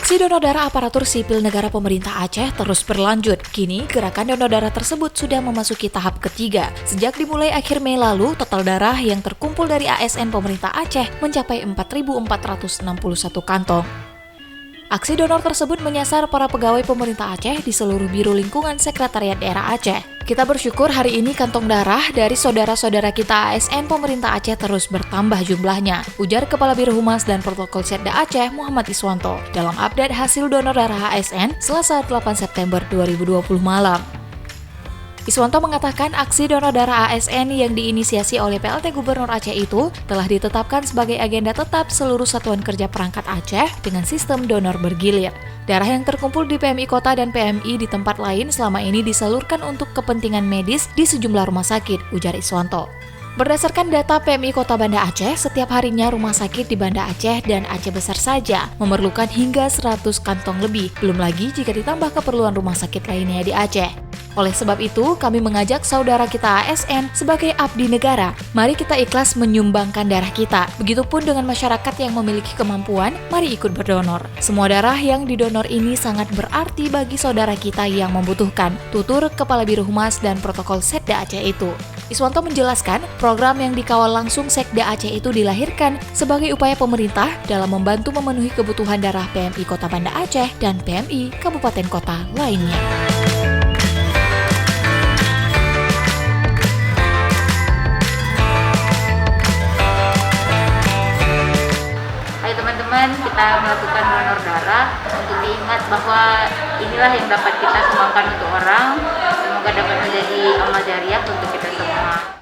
Aksi donor darah aparatur sipil negara pemerintah Aceh terus berlanjut. Kini, gerakan donor darah tersebut sudah memasuki tahap ketiga. Sejak dimulai akhir Mei lalu, total darah yang terkumpul dari ASN pemerintah Aceh mencapai 4.461 kantong. Aksi donor tersebut menyasar para pegawai pemerintah Aceh di seluruh Biro Lingkungan Sekretariat Daerah Aceh. Kita bersyukur hari ini kantong darah dari saudara-saudara kita ASN pemerintah Aceh terus bertambah jumlahnya, ujar Kepala Biro Humas dan Protokol Setda Aceh Muhammad Iswanto dalam update hasil donor darah ASN Selasa 8 September 2020 malam. Iswanto mengatakan aksi donor darah ASN yang diinisiasi oleh PLT Gubernur Aceh itu telah ditetapkan sebagai agenda tetap seluruh satuan kerja perangkat Aceh dengan sistem donor bergilir. Darah yang terkumpul di PMI Kota dan PMI di tempat lain selama ini disalurkan untuk kepentingan medis di sejumlah rumah sakit, ujar Iswanto. Berdasarkan data PMI Kota Banda Aceh, setiap harinya rumah sakit di Banda Aceh dan Aceh Besar saja memerlukan hingga 100 kantong lebih, belum lagi jika ditambah keperluan rumah sakit lainnya di Aceh. Oleh sebab itu, kami mengajak saudara kita ASN sebagai abdi negara. Mari kita ikhlas menyumbangkan darah kita. Begitupun dengan masyarakat yang memiliki kemampuan, mari ikut berdonor. Semua darah yang didonor ini sangat berarti bagi saudara kita yang membutuhkan, tutur Kepala Biro Humas dan Protokol Setda Aceh itu. Iswanto menjelaskan, program yang dikawal langsung Sekda Aceh itu dilahirkan sebagai upaya pemerintah dalam membantu memenuhi kebutuhan darah PMI Kota Banda Aceh dan PMI Kabupaten Kota lainnya. Teman-teman, kita melakukan donor darah untuk diingat bahwa inilah yang dapat kita sumbangkan untuk orang. Semoga dapat menjadi amal jariah untuk kita semua.